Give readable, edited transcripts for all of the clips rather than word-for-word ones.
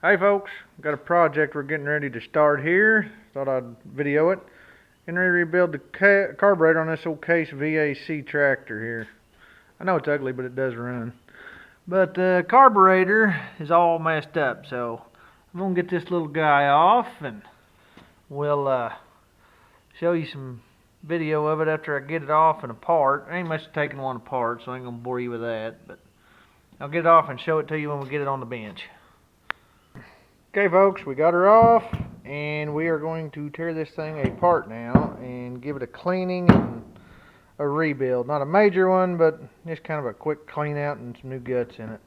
Hey folks, got a project we're getting ready to start here. Thought I'd video it. Getting ready to rebuild the carburetor on this old Case VAC tractor here. I know it's ugly, but it does run. But the carburetor is all messed up, so I'm gonna get this little guy off and we'll show you some video of it after I get it off and apart. I ain't much taking one apart, so I ain't gonna bore you with that, but I'll get it off and show it to you when we get it on the bench. Okay folks, we got her off and we are going to tear this thing apart now and give it a cleaning and a rebuild. Not a major one, but just kind of a quick clean out and some new guts in it.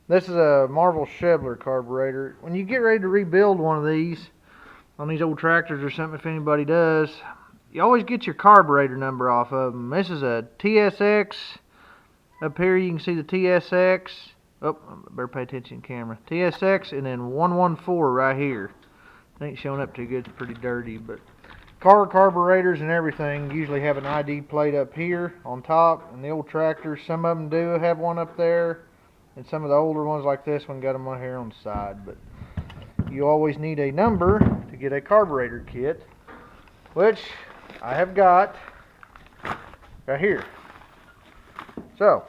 This is a Marvel Shebler carburetor. When you get ready to rebuild one of these on these old tractors or something, if anybody does, you always get your carburetor number off of them. This is a TSX. Up here you can see the TSX. Oh, better pay attention camera. TSX and then 114 right here. It ain't showing up too good, it's pretty dirty, but carburetors and everything usually have an ID plate up here on top, and the old tractors, some of them do have one up there, and some of the older ones like this one got them right here on the side, but you always need a number to get a carburetor kit, which I have got right here. So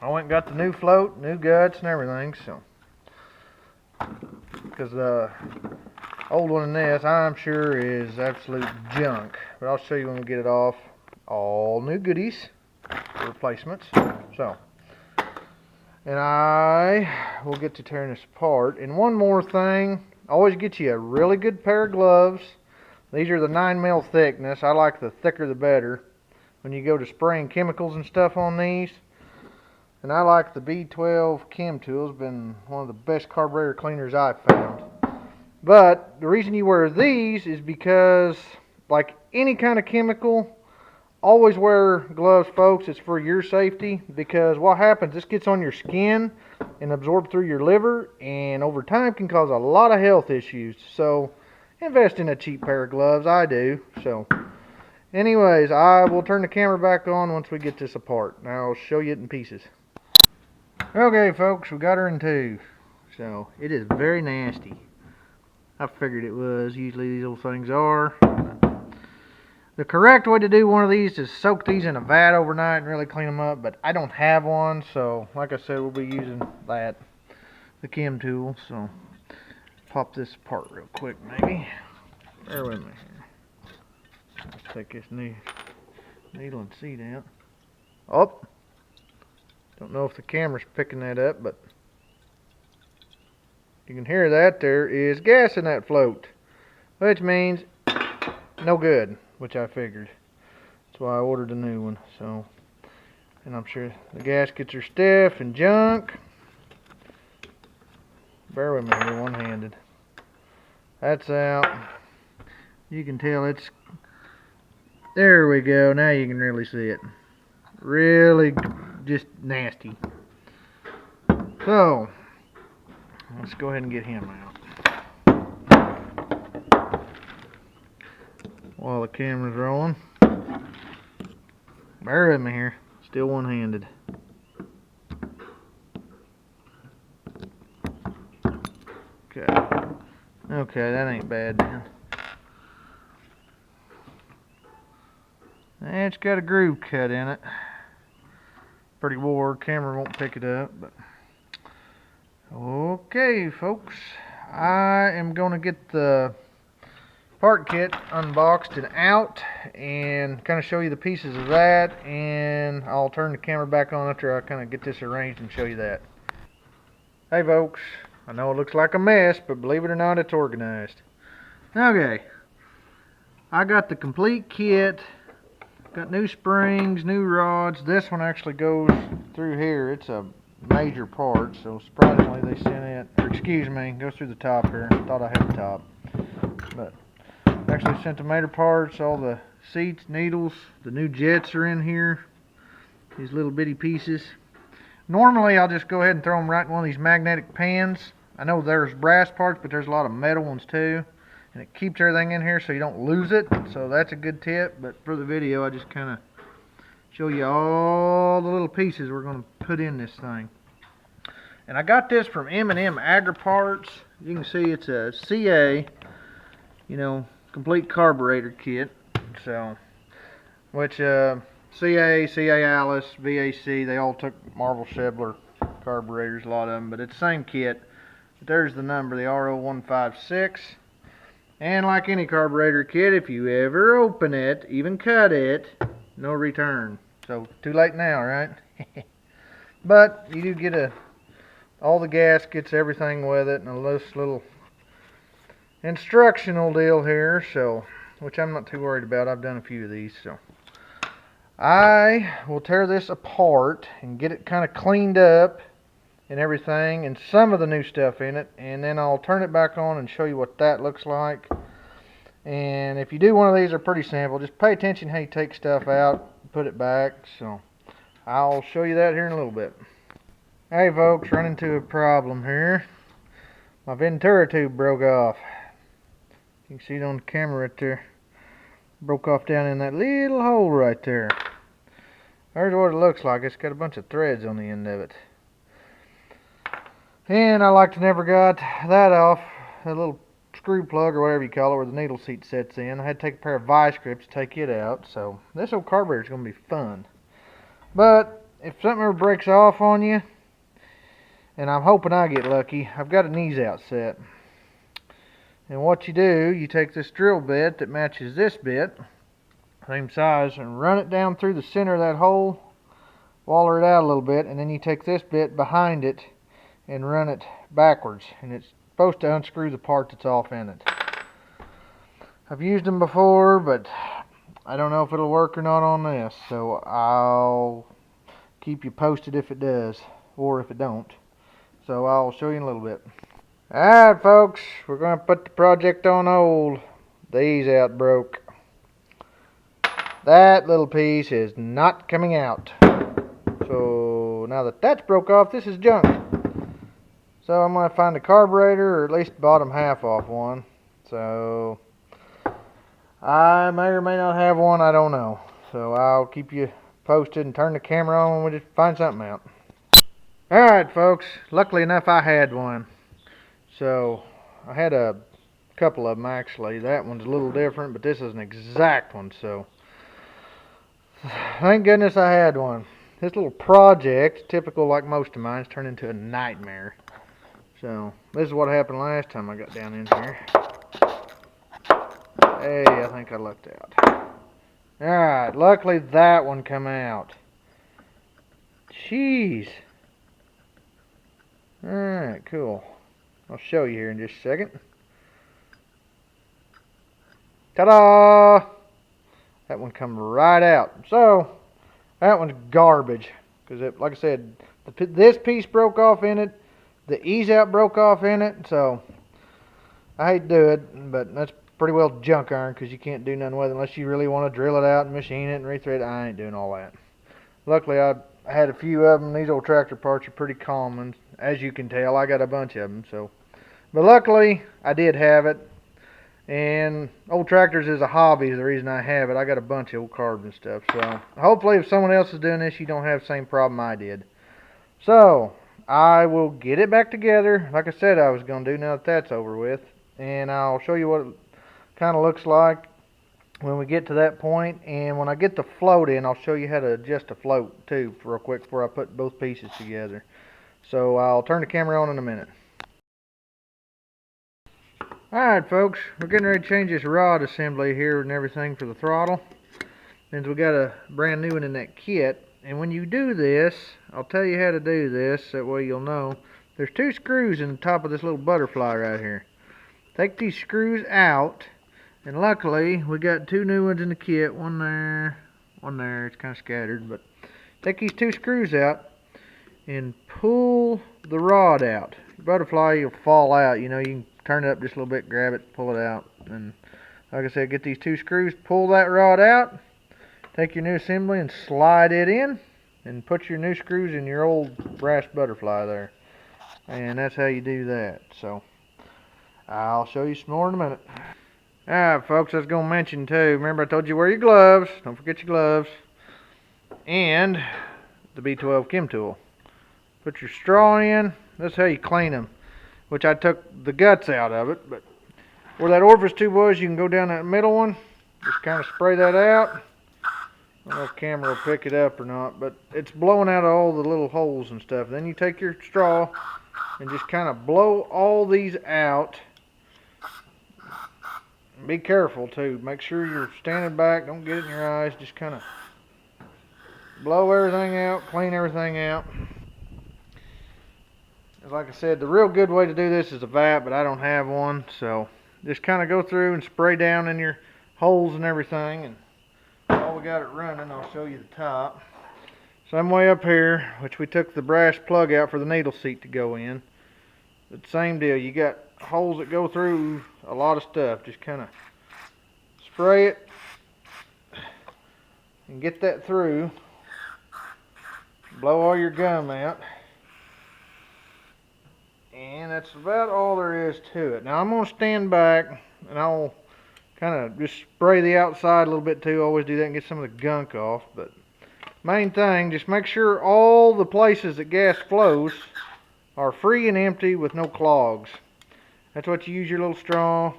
I went and got the new float, new guts and everything, so, because the old one in this, I'm sure, is absolute junk, but I'll show you when we get it off. All new goodies, replacements, so, and I will get to tearing this apart. And one more thing, always get you a really good pair of gloves. These are the 9mm thickness. I like the thicker the better when you go to spraying chemicals and stuff on these. And I like the B12 Chem Tools, been one of the best carburetor cleaners I've found. But the reason you wear these is because, like any kind of chemical, always wear gloves, folks. It's for your safety, because what happens, this gets on your skin and absorbs through your liver, and over time can cause a lot of health issues. So invest in a cheap pair of gloves. I do. So anyways, I will turn the camera back on once we get this apart. Now I'll show you it in pieces. Okay folks, we got her in two. So it is very nasty. I figured it was. Usually these old things are. The correct way to do one of these is soak these in a vat overnight and really clean them up, but I don't have one, so like I said, we'll be using that, the Chem tool. So pop this apart real quick maybe. Bear with me here. Let's take this needle and seat out. Oh! Don't know if the camera's picking that up, but you can hear that there is gas in that float, which means no good, which I figured. That's why I ordered a new one. So, and I'm sure the gaskets are stiff and junk. Bear with me here, one-handed. That's out. You can tell it's, there we go, now you can really see it. Really just nasty. So let's go ahead and get him out while the camera's rolling. Bear with me here, still one-handed. Okay, that ain't bad, man. It's got a groove cut in it. Pretty wore, camera won't pick it up, but okay folks, I am going to get the part kit unboxed and out and kind of show you the pieces of that, and I'll turn the camera back on after I kind of get this arranged and show you that. Hey folks, I know it looks like a mess, but believe it or not, it's organized. Okay, I got the complete kit. Got new springs, new rods. This one actually goes through here. It's a major part, so surprisingly they sent it, or excuse me, goes through the top here. Thought I had the top, but actually sent the major parts, all the seats, needles. The new jets are in here, these little bitty pieces. Normally I'll just go ahead and throw them right in one of these magnetic pans. I know there's brass parts, but there's a lot of metal ones too. And it keeps everything in here so you don't lose it. So that's a good tip. But for the video, I just kind of show you all the little pieces we're going to put in this thing. And I got this from M&M Agri Parts. you can see it's a CA, you know, complete carburetor kit. So, which CA, CA Alice, VAC, they all took Marvel Shebler carburetors, a lot of them, but it's the same kit. There's the number, the R0156. And like any carburetor kit, if you ever open it, even cut it, no return. So, too late now, right? But you do get all the gaskets, everything with it, and this little instructional deal here, so, which I'm not too worried about. I've done a few of these, so. I will tear this apart and get it kind of cleaned up and everything, and some of the new stuff in it, and then I'll turn it back on and show you what that looks like. And if you do one of these, they're pretty simple. Just pay attention how you take stuff out, put it back. So I'll show you that here in a little bit. Hey folks, run into a problem here. My Ventura tube broke off. You can see it on the camera right there. Broke off down in that little hole right there. There's what it looks like. It's got a bunch of threads on the end of it. And I like to never got that off, a little screw plug or whatever you call it, where the needle seat sets in. I had to take a pair of vice grips to take it out, so this old carburetor is going to be fun. But if something ever breaks off on you, and I'm hoping I get lucky, I've got an ease out set. And what you do, you take this drill bit that matches this bit, same size, and run it down through the center of that hole, waller it out a little bit, and then you take this bit behind it and run it backwards, and it's supposed to unscrew the part that's off in it. I've used them before, but I don't know if it'll work or not on this, so I'll keep you posted if it does, or if it don't. So I'll show you in a little bit. Alright folks, we're going to put the project on hold. The ease out broke. That little piece is not coming out. So now that that's broke off, this is junk. So I'm going to find a carburetor, or at least the bottom half off one. So I may or may not have one, I don't know. So I'll keep you posted and turn the camera on when we just find something out. Alright folks, luckily enough I had one. So I had a couple of them actually. That one's a little different, but this is an exact one, so thank goodness I had one. This little project, typical like most of mine, turned into a nightmare. So, this is what happened last time I got down in here. Hey, I think I lucked out. Alright, luckily that one come out. Jeez. Alright, cool. I'll show you here in just a second. Ta-da! That one come right out. So, that one's garbage. Because, like I said, this piece broke off in it. The ease out broke off in it, so I hate to do it, but that's pretty well junk iron because you can't do nothing with it unless you really want to drill it out and machine it and rethread it. I ain't doing all that. Luckily, I had a few of them. These old tractor parts are pretty common, as you can tell. I got a bunch of them, so. But luckily, I did have it, and old tractors is a hobby. Is the reason I have it. I got a bunch of old carbs and stuff, so hopefully, if someone else is doing this, you don't have the same problem I did. So I will get it back together, like I said I was going to do now that that's over with. And I'll show you what it kind of looks like when we get to that point. And when I get the float in, I'll show you how to adjust the float too real quick before I put both pieces together. So I'll turn the camera on in a minute. Alright folks, we're getting ready to change this rod assembly here and everything for the throttle. Since we got a brand new one in that kit. And when you do this, I'll tell you how to do this, that way you'll know. There's two screws in the top of this little butterfly right here. Take these screws out, and luckily we got two new ones in the kit. One there, it's kind of scattered, but take these two screws out and pull the rod out. The butterfly, you'll fall out, you know, you can turn it up just a little bit, grab it, pull it out. And like I said, get these two screws, pull that rod out. Take your new assembly and slide it in, and put your new screws in your old brass butterfly there. And that's how you do that. So I'll show you some more in a minute. Alright folks, I was going to mention too, remember I told you wear your gloves. Don't forget your gloves. And the B12 chem tool. Put your straw in. That's how you clean them. which I took the guts out of it, but where that orifice tube was, you can go down that middle one, just kind of spray that out. I don't know if the camera will pick it up or not, but it's blowing out all the little holes and stuff. Then you take your straw and just kind of blow all these out. Be careful too. Make sure you're standing back. Don't get it in your eyes. Just kind of blow everything out, clean everything out. Like I said, the real good way to do this is a vat, but I don't have one. So just kind of go through and spray down in your holes and everything. And while we got it running, I'll show you the top. Same way up here, which we took the brass plug out for the needle seat to go in. But same deal, you got holes that go through a lot of stuff. Just kind of spray it and get that through. Blow all your gum out. And that's about all there is to it. Now I'm going to stand back and I'll kind of just spray the outside a little bit too. Always do that and get some of the gunk off. But main thing, just make sure all the places that gas flows are free and empty with no clogs. That's what you use your little straw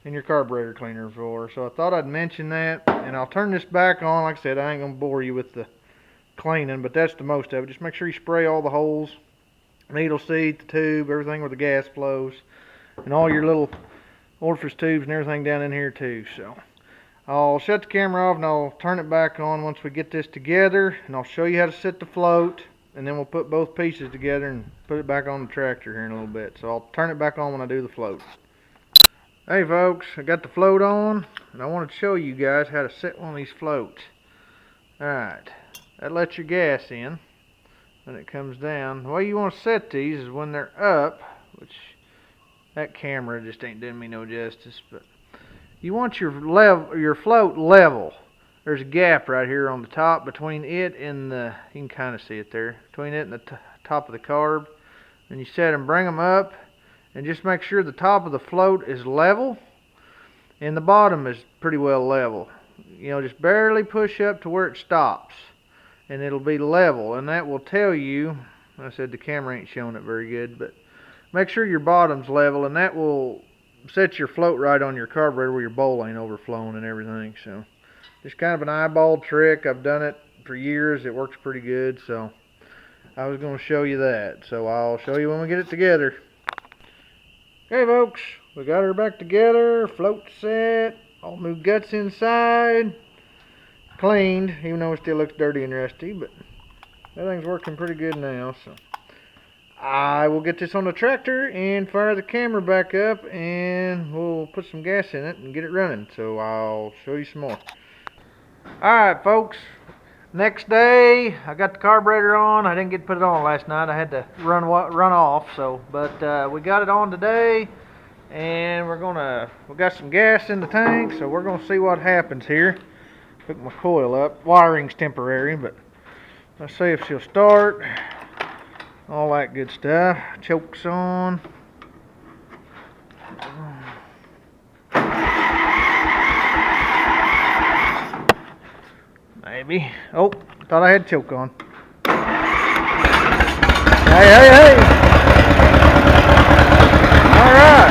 and your carburetor cleaner for. So I thought I'd mention that. And I'll turn this back on. Like I said, I ain't going to bore you with the cleaning, but that's the most of it. Just make sure you spray all the holes, needle seat, the tube, everything where the gas flows, and all your little orifice tubes and everything down in here too. So I'll shut the camera off and I'll turn it back on once we get this together, and I'll show you how to set the float, and then we'll put both pieces together and put it back on the tractor here in a little bit. So I'll turn it back on when I do the float. Hey folks, I got the float on, and I want to show you guys how to set one of these floats. Alright, that lets your gas in. When it comes down, the way you want to set these is when they're up, which that camera just ain't doing me no justice, but you want your float level. There's a gap right here on the top between it and the, you can kind of see it there, between it and the top of the carb. And you set them, bring them up, and just make sure the top of the float is level and the bottom is pretty well level. You know, just barely push up to where it stops, and it'll be level, and that will tell you, I said the camera ain't showing it very good, but make sure your bottom's level, and that will set your float right on your carburetor where your bowl ain't overflowing and everything. So just kind of an eyeball trick. I've done it for years. It works pretty good, so I was going to show you that. So I'll show you when we get it together. Okay folks, we got her back together, float set, all new guts inside. Cleaned, even though it still looks dirty and rusty, but that thing's working pretty good now. So I will get this on the tractor and fire the camera back up, and we'll put some gas in it and get it running. So I'll show you some more. Alright folks, next day I got the carburetor on. I didn't get to put it on last night. I had to run off, but we got it on today, and we got some gas in the tank, so we're gonna see what happens here. Hook my coil up. Wiring's temporary, but let's see if she'll start. All that good stuff. Chokes on. Maybe. Oh, thought I had choke on. Hey, hey, hey! All right.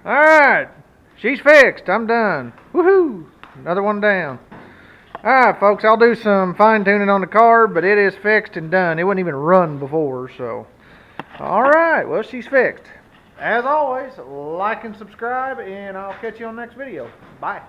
Alright, she's fixed. I'm done. Woohoo! Another one down. Alright folks, I'll do some fine tuning on the carb, but it is fixed and done. It wouldn't even run before, so. Alright, well she's fixed. As always, like and subscribe, and I'll catch you on the next video. Bye.